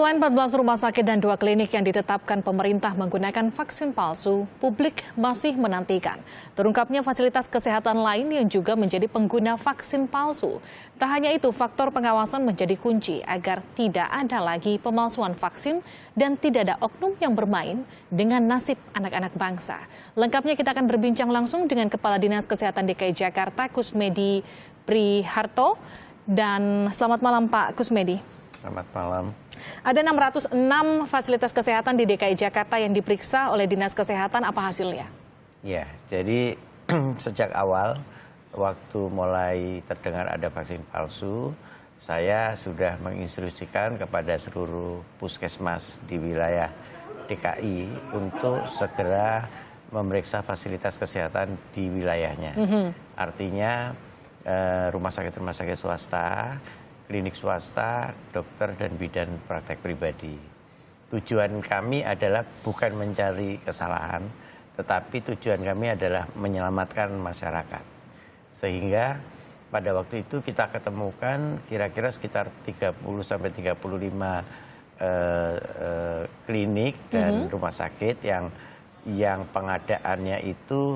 Selain 14 rumah sakit dan 2 klinik yang ditetapkan pemerintah menggunakan vaksin palsu, publik masih menantikan terungkapnya fasilitas kesehatan lain yang juga menjadi pengguna vaksin palsu. Tak hanya itu, faktor pengawasan menjadi kunci agar tidak ada lagi pemalsuan vaksin dan tidak ada oknum yang bermain dengan nasib anak-anak bangsa. Lengkapnya kita akan berbincang langsung dengan Kepala Dinas Kesehatan DKI Jakarta, Kusmedi Priharto. Dan selamat malam Pak Kusmedi. Selamat malam. Ada 606 fasilitas kesehatan di DKI Jakarta yang diperiksa oleh Dinas Kesehatan, apa hasilnya? Ya, jadi sejak awal waktu mulai terdengar ada vaksin palsu, saya sudah menginstruksikan kepada seluruh puskesmas di wilayah DKI untuk segera memeriksa fasilitas kesehatan di wilayahnya. Artinya rumah sakit swasta, klinik swasta, dokter, dan bidan praktek pribadi. Tujuan kami adalah bukan mencari kesalahan, tetapi tujuan kami adalah menyelamatkan masyarakat. Sehingga pada waktu itu kita ketemukan kira-kira sekitar 30-35 klinik dan rumah sakit yang pengadaannya itu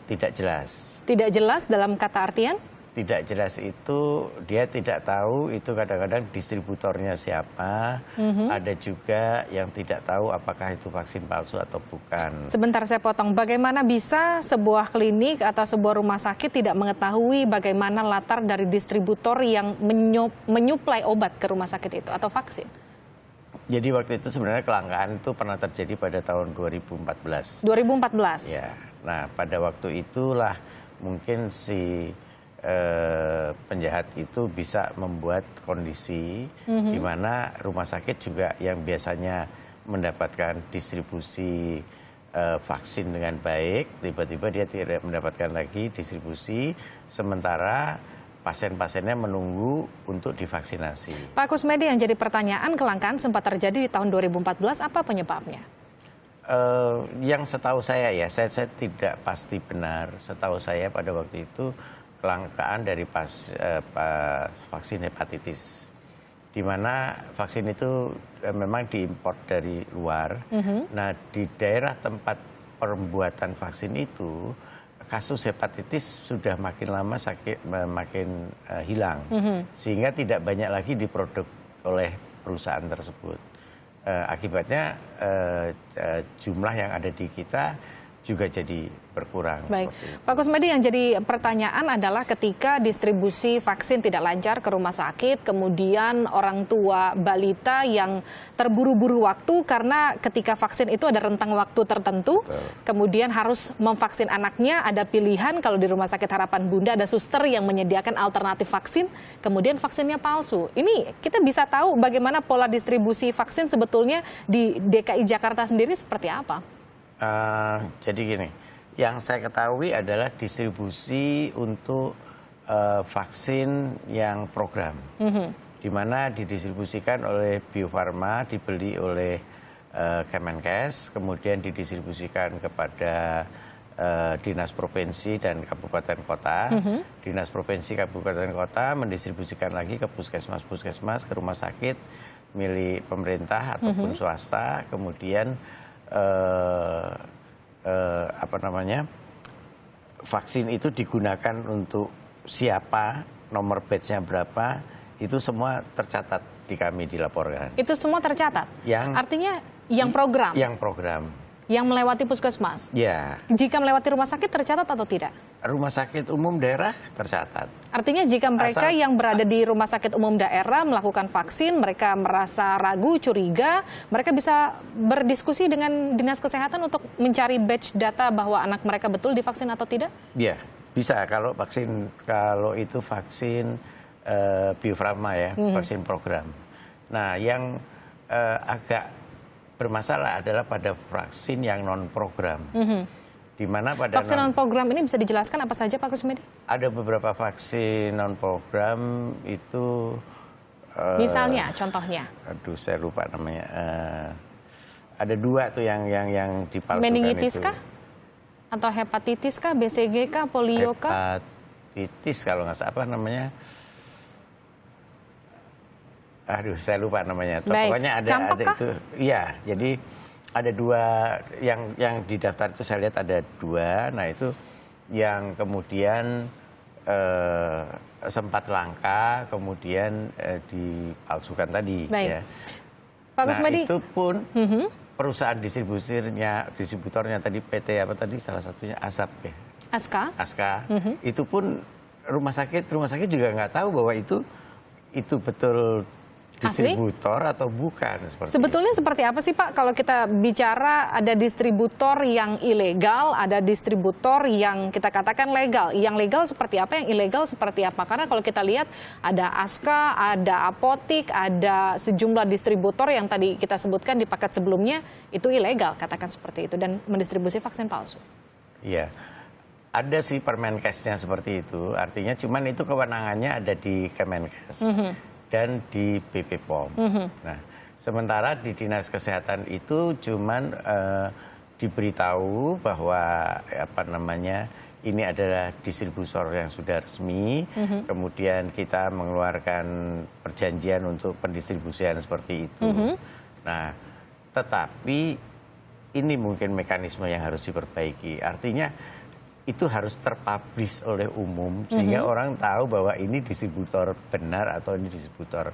tidak jelas. Tidak jelas dalam kata artian? Tidak jelas itu dia tidak tahu itu kadang-kadang distributornya siapa, ada juga yang tidak tahu apakah itu vaksin palsu atau bukan. Sebentar saya potong, bagaimana bisa sebuah klinik atau sebuah rumah sakit tidak mengetahui bagaimana latar dari distributor yang menyuplai obat ke rumah sakit itu atau vaksin? Jadi waktu itu sebenarnya kelangkaan itu pernah terjadi pada tahun 2014. 2014? Ya, nah pada waktu itulah mungkin si penjahat itu bisa membuat kondisi di mana rumah sakit juga yang biasanya mendapatkan distribusi vaksin dengan baik, tiba-tiba dia tidak mendapatkan lagi distribusi, sementara pasien-pasiennya menunggu untuk divaksinasi. Pak Kusmedi, yang jadi pertanyaan, kelangkaan sempat terjadi di tahun 2014, apa penyebabnya? Yang setahu saya ya, saya tidak pasti benar, setahu saya pada waktu itu kelangkaan dari vaksin hepatitis, di mana vaksin itu memang diimpor dari luar. Nah, di daerah tempat pembuatan vaksin itu, kasus hepatitis sudah makin lama makin hilang, sehingga tidak banyak lagi diproduk oleh perusahaan tersebut. Akibatnya jumlah yang ada di kita juga jadi berkurang. Baik, Pak Kusmedi, yang jadi pertanyaan adalah ketika distribusi vaksin tidak lancar ke rumah sakit, kemudian orang tua balita yang terburu-buru waktu karena ketika vaksin itu ada rentang waktu tertentu, kemudian harus memvaksin anaknya, ada pilihan kalau di Rumah Sakit Harapan Bunda ada suster yang menyediakan alternatif vaksin, kemudian vaksinnya palsu. Ini kita bisa tahu bagaimana pola distribusi vaksin sebetulnya di DKI Jakarta sendiri seperti apa? Jadi gini, yang saya ketahui adalah distribusi untuk vaksin yang program, di mana didistribusikan oleh Bio Farma, dibeli oleh Kemenkes, kemudian didistribusikan kepada dinas provinsi dan kabupaten kota. Dinas provinsi kabupaten kota mendistribusikan lagi ke puskesmas-puskesmas, ke rumah sakit milik pemerintah ataupun swasta, kemudian vaksin itu digunakan untuk siapa, nomor batch-nya berapa, itu semua tercatat di kami dilaporkan. Itu semua tercatat? Artinya yang program? Yang program. Yang melewati puskesmas? Ya. Jika melewati rumah sakit tercatat atau tidak? Rumah sakit umum daerah tercatat. Artinya jika mereka yang berada di rumah sakit umum daerah melakukan vaksin, mereka merasa ragu, curiga, mereka bisa berdiskusi dengan Dinas Kesehatan untuk mencari batch data bahwa anak mereka betul divaksin atau tidak? Iya, bisa kalau itu vaksin Bio Farma ya, vaksin program. Nah, yang agak bermasalah adalah pada vaksin yang non-program. Di mana pada vaksin non-program ini bisa dijelaskan apa saja, Pak Kusmedi? Ada beberapa vaksin non-program itu. Misalnya, contohnya? Aduh, saya lupa namanya. Ada 2 tuh yang dipalsukan. Meningitis itu. Kah? Atau hepatitis kah? BCG kah? Polio kah? Hepatitis kalau nggak salah, apa namanya? Aduh, saya lupa namanya. Baik. Pokoknya ada Campak itu. Iya, jadi ada 2 yang di daftar itu saya lihat ada 2. Nah, itu yang kemudian sempat langka, kemudian dipalsukan tadi. Baik. Ya. Pak Nah, Kusmedi. itu pun perusahaan distributornya tadi PT apa tadi salah satunya ASAP ya. Aska. Itu pun rumah sakit juga nggak tahu bahwa itu betul distributor atau bukan. Sebetulnya seperti apa sih Pak kalau kita bicara ada distributor yang ilegal, ada distributor yang kita katakan legal. Yang legal seperti apa, yang ilegal seperti apa? Karena kalau kita lihat ada Aska, ada Apotik, ada sejumlah distributor yang tadi kita sebutkan di paket sebelumnya itu ilegal, katakan seperti itu, dan mendistribusi vaksin palsu. Iya. Ada sih Permenkesnya seperti itu, artinya cuman itu kewenangannya ada di Kemenkes dan di BP POM. Nah, sementara di Dinas Kesehatan itu cuman diberitahu bahwa ini adalah distributor yang sudah resmi, kemudian kita mengeluarkan perjanjian untuk pendistribusian seperti itu. Nah, tetapi ini mungkin mekanisme yang harus diperbaiki, artinya itu harus terpublish oleh umum sehingga orang tahu bahwa ini distributor benar atau ini distributor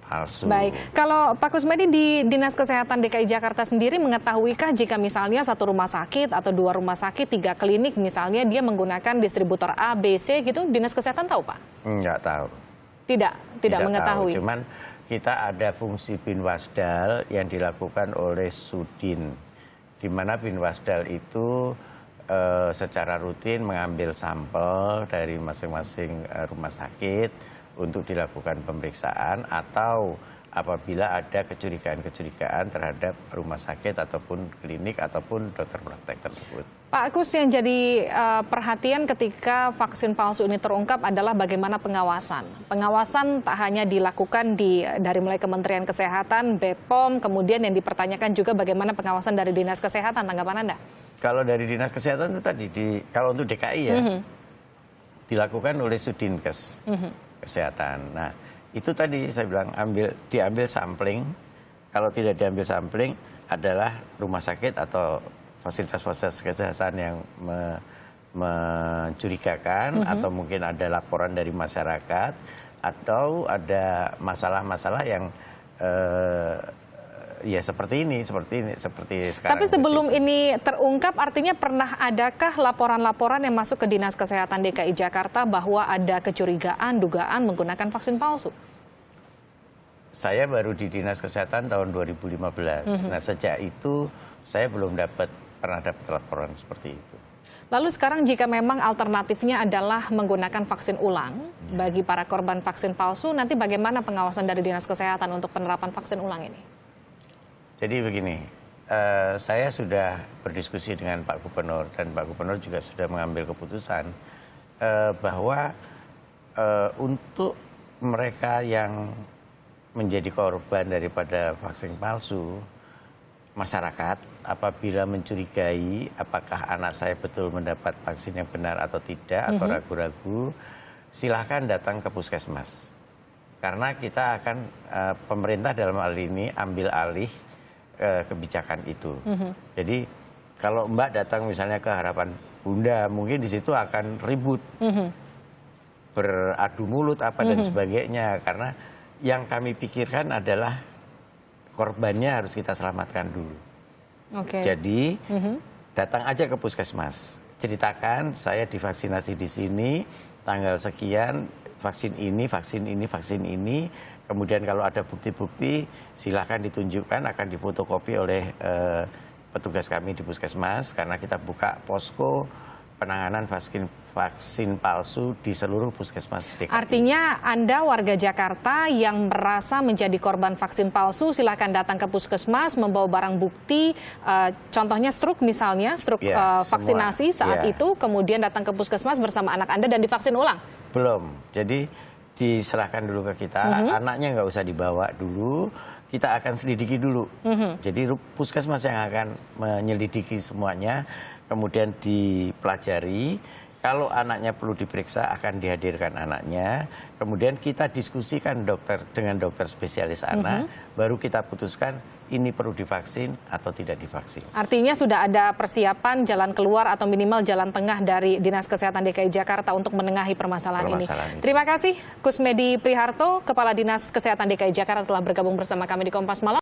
palsu. Baik, kalau Pak Kusmedi di Dinas Kesehatan DKI Jakarta sendiri mengetahuikah jika misalnya 1 rumah sakit atau 2 rumah sakit, 3 klinik misalnya dia menggunakan distributor A, B, C gitu, Dinas Kesehatan tahu Pak? Enggak tahu. Tidak mengetahui. Tahu. Cuman kita ada fungsi Binwasdal yang dilakukan oleh Sudin, di mana Binwasdal itu secara rutin mengambil sampel dari masing-masing rumah sakit untuk dilakukan pemeriksaan atau apabila ada kecurigaan terhadap rumah sakit ataupun klinik ataupun dokter praktek tersebut. Pak Kus, yang jadi perhatian ketika vaksin palsu ini terungkap adalah bagaimana pengawasan. Pengawasan tak hanya dilakukan dari mulai Kementerian Kesehatan, BPOM, kemudian yang dipertanyakan juga bagaimana pengawasan dari Dinas Kesehatan. Tanggapan Anda? Kalau dari Dinas Kesehatan itu tadi, kalau untuk DKI ya, dilakukan oleh Sudinkes Kesehatan. Nah, itu tadi saya bilang diambil sampling. Kalau tidak diambil sampling adalah rumah sakit atau fasilitas-fasilitas kesehatan yang mencurigakan atau mungkin ada laporan dari masyarakat atau ada masalah-masalah yang ya seperti sekarang. Tapi sebelum ini terungkap, artinya pernah adakah laporan-laporan yang masuk ke Dinas Kesehatan DKI Jakarta bahwa ada kecurigaan, dugaan menggunakan vaksin palsu? Saya baru di Dinas Kesehatan tahun 2015. Nah, sejak itu saya belum pernah dapat laporan seperti itu. Lalu sekarang jika memang alternatifnya adalah menggunakan vaksin ulang bagi para korban vaksin palsu, nanti bagaimana pengawasan dari Dinas Kesehatan untuk penerapan vaksin ulang ini? Jadi begini, saya sudah berdiskusi dengan Pak Gubernur dan Pak Gubernur juga sudah mengambil keputusan bahwa untuk mereka yang menjadi korban daripada vaksin palsu, masyarakat apabila mencurigai apakah anak saya betul mendapat vaksin yang benar atau tidak atau ragu-ragu, silakan datang ke puskesmas. Karena kita akan pemerintah dalam hal ini ambil alih kebijakan itu. Jadi kalau Mbak datang misalnya ke Harapan Bunda, mungkin di situ akan ribut, beradu mulut apa dan sebagainya. Karena yang kami pikirkan adalah korbannya harus kita selamatkan dulu. Jadi datang aja ke puskesmas, ceritakan saya divaksinasi di sini, tanggal sekian, vaksin ini, vaksin ini, vaksin ini. Kemudian kalau ada bukti-bukti silakan ditunjukkan, akan difotokopi oleh petugas kami di puskesmas karena kita buka posko penanganan vaksin palsu di seluruh puskesmas DKI. Artinya Anda warga Jakarta yang merasa menjadi korban vaksin palsu silakan datang ke puskesmas membawa barang bukti, contohnya struk misalnya, struk vaksinasi saat itu, kemudian datang ke puskesmas bersama anak Anda dan divaksin ulang? Belum, jadi diserahkan dulu ke kita, anaknya nggak usah dibawa dulu, kita akan selidiki dulu. Jadi puskesmas yang akan menyelidiki semuanya, kemudian dipelajari. Kalau anaknya perlu diperiksa, akan dihadirkan anaknya. Kemudian kita diskusikan dengan dokter spesialis anak, baru kita putuskan ini perlu divaksin atau tidak divaksin. Artinya sudah ada persiapan jalan keluar atau minimal jalan tengah dari Dinas Kesehatan DKI Jakarta untuk menengahi permasalahan ini. Terima kasih Kusmedi Priharto, Kepala Dinas Kesehatan DKI Jakarta telah bergabung bersama kami di Kompas Malam.